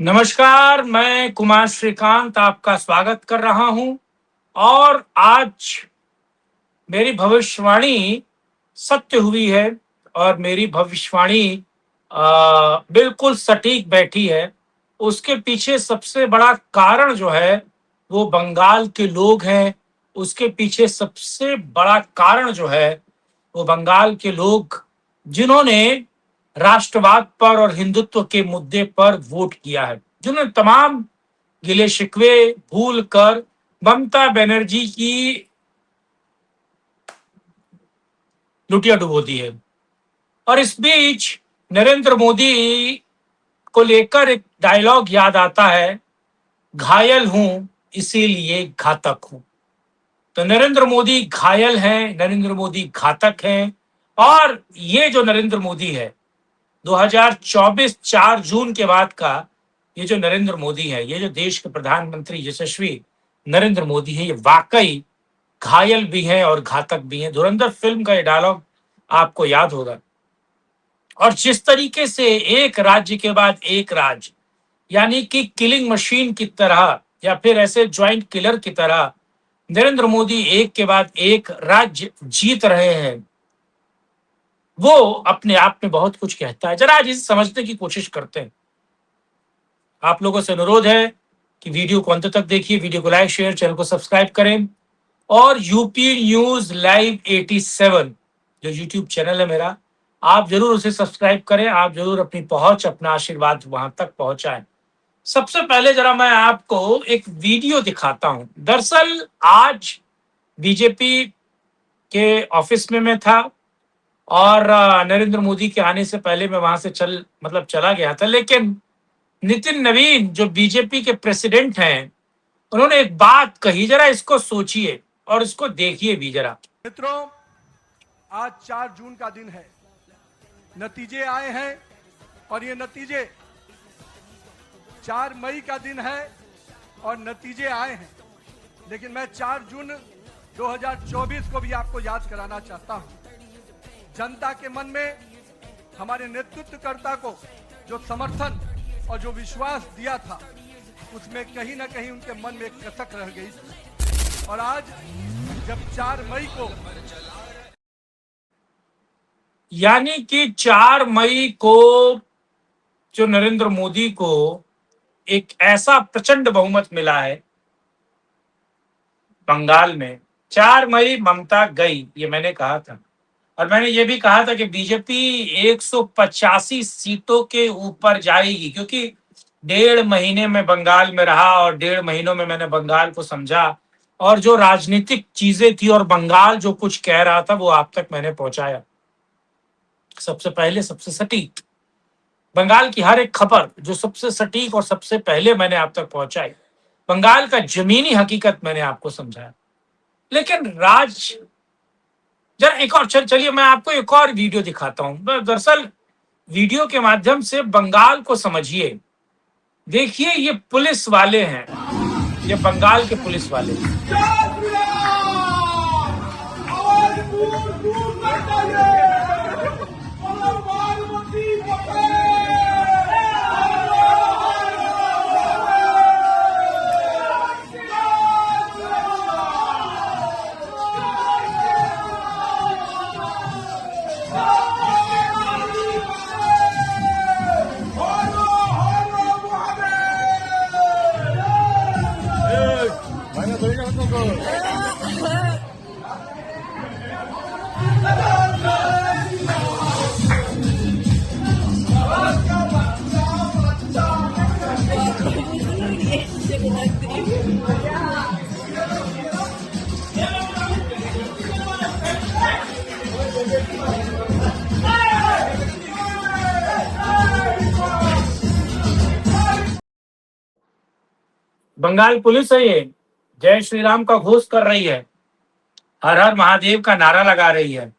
नमस्कार, मैं कुमार श्रीकांत आपका स्वागत कर रहा हूं और आज मेरी भविष्यवाणी सत्य हुई है और मेरी भविष्यवाणी बिल्कुल सटीक बैठी है। उसके पीछे सबसे बड़ा कारण जो है वो बंगाल के लोग हैं। उसके पीछे सबसे बड़ा कारण जो है वो बंगाल के लोग जिन्होंने राष्ट्रवाद पर और हिंदुत्व के मुद्दे पर वोट किया है, जिन्होंने तमाम गिले शिकवे भूल कर ममता बनर्जी की लुटिया डुबो दी है। और इस बीच नरेंद्र मोदी को लेकर एक डायलॉग याद आता है, घायल हूं इसीलिए घातक हूं। तो नरेंद्र मोदी घायल हैं, नरेंद्र मोदी घातक हैं। और ये जो नरेंद्र मोदी है 2024 4 जून के बाद का ये जो नरेंद्र मोदी है, ये जो देश के प्रधानमंत्री यशस्वी नरेंद्र मोदी है, ये वाकई घायल भी हैं और घातक भी हैं। धुरंधर फिल्म का ये डायलॉग आपको याद होगा। और जिस तरीके से एक राज्य के बाद एक राज्य, यानी कि किलिंग मशीन की तरह या फिर ऐसे ज्वाइंट किलर की तरह नरेंद्र मोदी एक के बाद एक राज्य जीत रहे हैं, वो अपने आप में बहुत कुछ कहता है। जरा आज इसे समझने की कोशिश करते हैं। आप लोगों से अनुरोध है कि वीडियो को अंत तक देखिए, वीडियो को लाइक शेयर, चैनल को सब्सक्राइब करें और यूपी न्यूज लाइव 87 जो यूट्यूब चैनल है मेरा, आप जरूर उसे सब्सक्राइब करें। आप जरूर अपनी पहुंच, अपना आशीर्वाद वहां तक पहुंचाएं। सबसे पहले जरा मैं आपको एक वीडियो दिखाता हूं। दरअसल आज बीजेपी के ऑफिस में मैं था और नरेंद्र मोदी के आने से पहले मैं वहां से चला गया था, लेकिन नितिन नवीन जो बीजेपी के प्रेसिडेंट हैं, उन्होंने एक बात कही, जरा इसको सोचिए और इसको देखिए भी जरा। मित्रों, आज 4 जून का दिन है, नतीजे आए हैं और ये नतीजे 4 मई का दिन है और नतीजे आए हैं। लेकिन मैं 4 जून 2024 को भी आपको याद कराना चाहता हूं। जनता के मन में हमारे नेतृत्वकर्ता को जो समर्थन और जो विश्वास दिया था, उसमें कहीं ना कहीं उनके मन में एक कसक रह गई थी। और आज जब 4 मई को, यानी कि 4 मई को जो नरेंद्र मोदी को एक ऐसा प्रचंड बहुमत मिला है बंगाल में, 4 मई ममता गई, ये मैंने कहा था। और मैंने ये भी कहा था कि बीजेपी 185 सीटों के ऊपर जाएगी, क्योंकि 1.5 महीने में बंगाल में रहा और 1.5 महीनों में मैंने बंगाल को समझा और जो राजनीतिक चीजें थी और बंगाल जो कुछ कह रहा था वो आप तक मैंने पहुंचाया। सबसे पहले सबसे सटीक बंगाल की हर एक खबर जो सबसे सटीक और सबसे पहले मैंने आप तक पहुंचाई, बंगाल का जमीनी हकीकत मैंने आपको समझाया। लेकिन जरा एक और चलिए मैं आपको एक और वीडियो दिखाता हूं। दरअसल वीडियो के माध्यम से बंगाल को समझिए। देखिए, ये पुलिस वाले हैं, ये बंगाल के पुलिस वाले हैं। बंगाल पुलिस है, ये जय श्री राम का घोष कर रही है, हर हर महादेव का नारा लगा रही है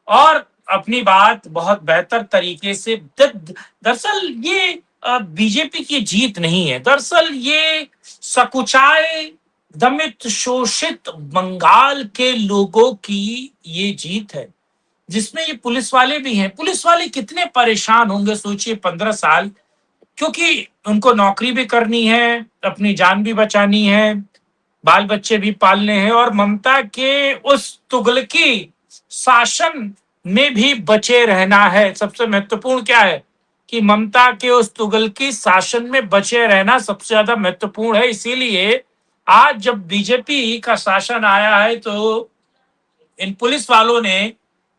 और अपनी बात बहुत बेहतर तरीके से। दरअसल ये बीजेपी की जीत नहीं है, दरअसल ये सकुचाए दमित शोषित बंगाल के लोगों की ये जीत है, जिसमें ये पुलिस वाले भी हैं। पुलिस वाले कितने परेशान होंगे सोचिए। 15 साल क्योंकि उनको नौकरी भी करनी है, अपनी जान भी बचानी है, बाल बच्चे भी पालने हैं और ममता के उस तुगलकी शासन में भी बचे रहना है। सबसे महत्वपूर्ण क्या है कि ममता के उस तुगलकी शासन में बचे रहना सबसे ज्यादा महत्वपूर्ण है। इसीलिए आज जब बीजेपी का शासन आया है तो इन पुलिस वालों ने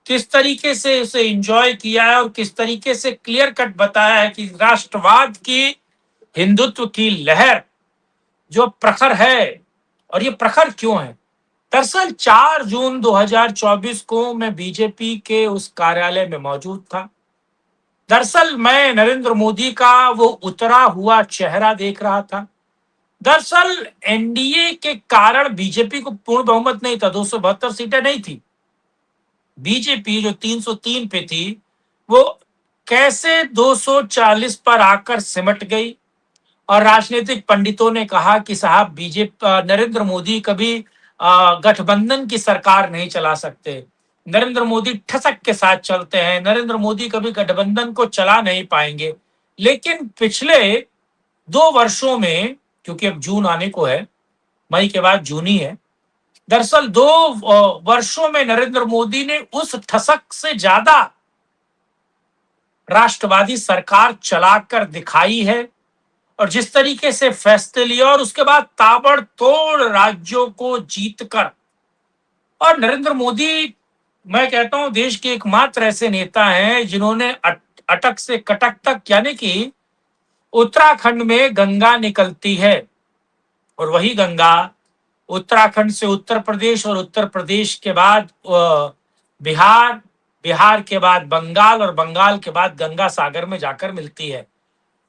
किस तरीके से इसे एंजॉय किया है और किस तरीके से क्लियर कट बताया है कि राष्ट्रवाद की, हिंदुत्व की लहर जो प्रखर है। और ये प्रखर क्यों है? दरअसल 4 जून 2024 को मैं बीजेपी के उस कार्यालय में मौजूद था। दरअसल मैं नरेंद्र मोदी का वो उतरा हुआ चेहरा देख रहा था। दरअसल एनडीए के कारण बीजेपी को पूर्ण बहुमत नहीं था, 272 सीटें नहीं थी। बीजेपी जो 303 पे थी वो कैसे 240 पर आकर सिमट गई। और राजनीतिक पंडितों ने कहा कि साहब बीजेपी नरेंद्र मोदी कभी गठबंधन की सरकार नहीं चला सकते, नरेंद्र मोदी ठसक के साथ चलते हैं, नरेंद्र मोदी कभी गठबंधन को चला नहीं पाएंगे। लेकिन पिछले 2 वर्षों में, क्योंकि अब जून आने को है, मई के बाद जून ही है, दरअसल 2 वर्षों में नरेंद्र मोदी ने उस ठसक से ज्यादा राष्ट्रवादी सरकार चलाकर दिखाई है। और जिस तरीके से फैसले लिए और उसके बाद ताबड़तोड़ राज्यों को जीतकर, और नरेंद्र मोदी, मैं कहता हूं देश के एकमात्र ऐसे नेता हैं जिन्होंने अटक से कटक तक, यानी कि उत्तराखंड में गंगा निकलती है और वही गंगा उत्तराखंड से उत्तर प्रदेश और उत्तर प्रदेश के बाद बिहार, बिहार के बाद बंगाल और बंगाल के बाद गंगा सागर में जाकर मिलती है।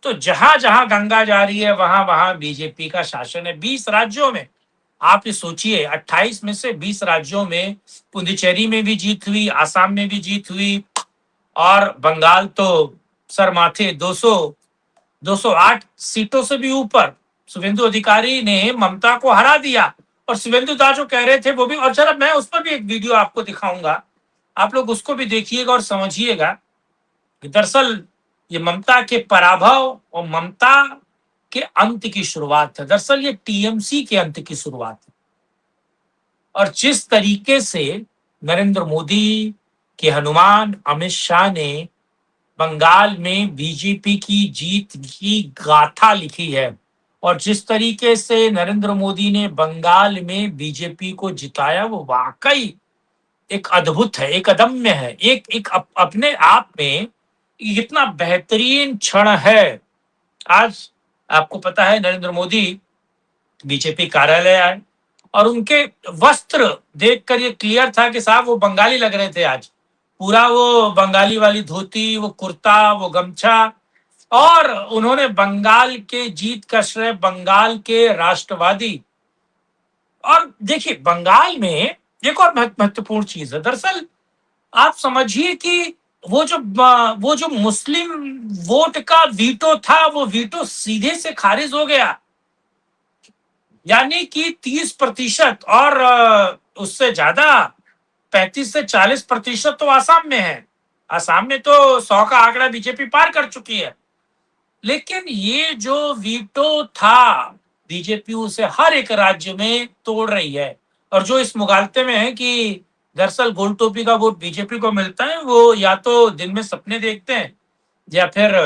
तो जहां जहां गंगा जा रही है वहां वहां बीजेपी का शासन है। 20 राज्यों में, आप ये सोचिए, 28 में से 20 राज्यों में, पुडुचेरी में भी जीत हुई, आसाम में भी जीत हुई और बंगाल तो सर माथे 208 सीटों से भी ऊपर शुभेंदु अधिकारी ने ममता को हरा दिया। और शुभेंदु दा जो कह रहे थे वो भी, और जरा मैं उस पर भी एक वीडियो आपको दिखाऊंगा, आप लोग उसको भी देखिएगा और समझिएगा कि दरअसल ये ममता के पराभव और ममता के अंत की शुरुआत है। दरअसल ये टीएमसी के अंत की शुरुआत है। और जिस तरीके से नरेंद्र मोदी के हनुमान अमित शाह ने बंगाल में बीजेपी की जीत की गाथा लिखी है और जिस तरीके से नरेंद्र मोदी ने बंगाल में बीजेपी को जिताया, वो वाकई एक अद्भुत है, एक अदम्य है, एक अपने आप में इतना बेहतरीन क्षण है। आज आपको पता है नरेंद्र मोदी बीजेपी कार्यालय आए और उनके वस्त्र देखकर ये क्लियर था कि साहब वो बंगाली लग रहे थे। आज पूरा वो बंगाली वाली धोती, वो कुर्ता, वो गमछा, और उन्होंने बंगाल के जीत का श्रेय बंगाल के राष्ट्रवादी। और देखिए बंगाल में एक और महत्वपूर्ण चीज है। दरअसल आप समझिए कि वो जो मुस्लिम वोट का वीटो था, वो वीटो सीधे से खारिज हो गया। यानी कि 30% और उससे ज्यादा 35 से 40% तो आसाम में है। आसाम में तो 100 का आंकड़ा बीजेपी पार कर चुकी है। लेकिन ये जो वीटो था, बीजेपी उसे हर एक राज्य में तोड़ रही है। और जो इस मुगालते में है कि दरअसल गोल टोपी का वोट बीजेपी को मिलता है, वो या तो दिन में सपने देखते हैं या फिर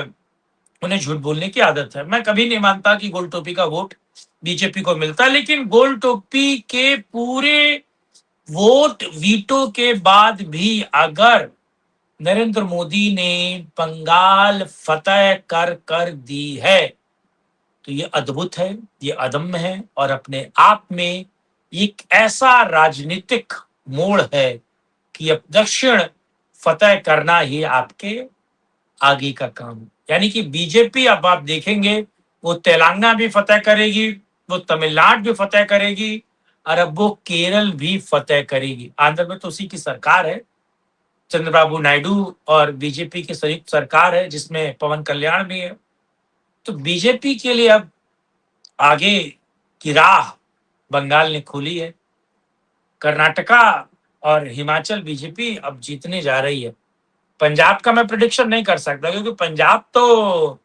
उन्हें झूठ बोलने की आदत है। मैं कभी नहीं मानता कि गोल टोपी का वोट बीजेपी को मिलता है, लेकिन गोल टोपी के पूरे वोट वीटो के बाद भी अगर नरेंद्र मोदी ने बंगाल फतेह कर कर दी है तो ये अद्भुत है, ये अदम्य है और अपने आप में एक ऐसा राजनीतिक मोड़ है कि अब दक्षिण फतेह करना ही आपके आगे का काम है। यानी कि बीजेपी, अब आप देखेंगे, वो तेलंगाना भी फतेह करेगी, वो तमिलनाडु भी फतेह करेगी और अब वो केरल भी फतेह करेगी। आंध्र में तो उसी की सरकार है, चंद्रबाबू नायडू और बीजेपी की संयुक्त सरकार है जिसमें पवन कल्याण भी है। तो बीजेपी के लिए अब आगे की राह बंगाल ने खोली है। कर्नाटका और हिमाचल बीजेपी अब जीतने जा रही है। पंजाब का मैं प्रिडिक्शन नहीं कर सकता क्योंकि पंजाब तो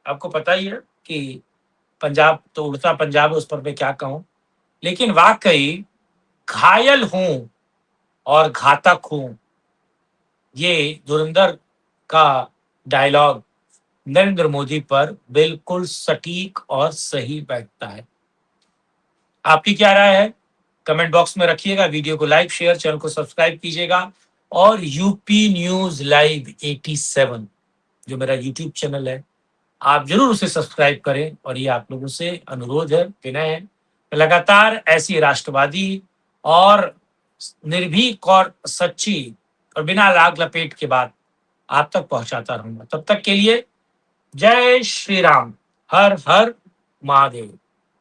आपको पता ही है कि पंजाब तो उड़ता पंजाब है, उस पर मैं क्या कहूँ। लेकिन वाक़ई घायल हूँ और घातक हूँ, ये धुरंधर का डायलॉग नरेंद्र मोदी पर बिल्कुल सटीक और सही बैठता है। आपकी क्या राय है? कमेंट बॉक्स में रखिएगा, वीडियो को लाइक, शेयर, चैनल को सब्सक्राइब कीजिएगा और यूपी न्यूज़ लाइव 87 जो मेरा यूट्यूब चैनल है, आप ज़रूर उसे सब्सक्राइब करें और ये आप लोगों से अनुरोध है, विनय है। लगातार ऐसी राष्ट्रवादी और निर्भीक और सच्ची और बिना लाग लपेट के बात आप तक पहुँचाता रहूँगा। तब तक के लिए जय श्री राम, हर हर महादेव।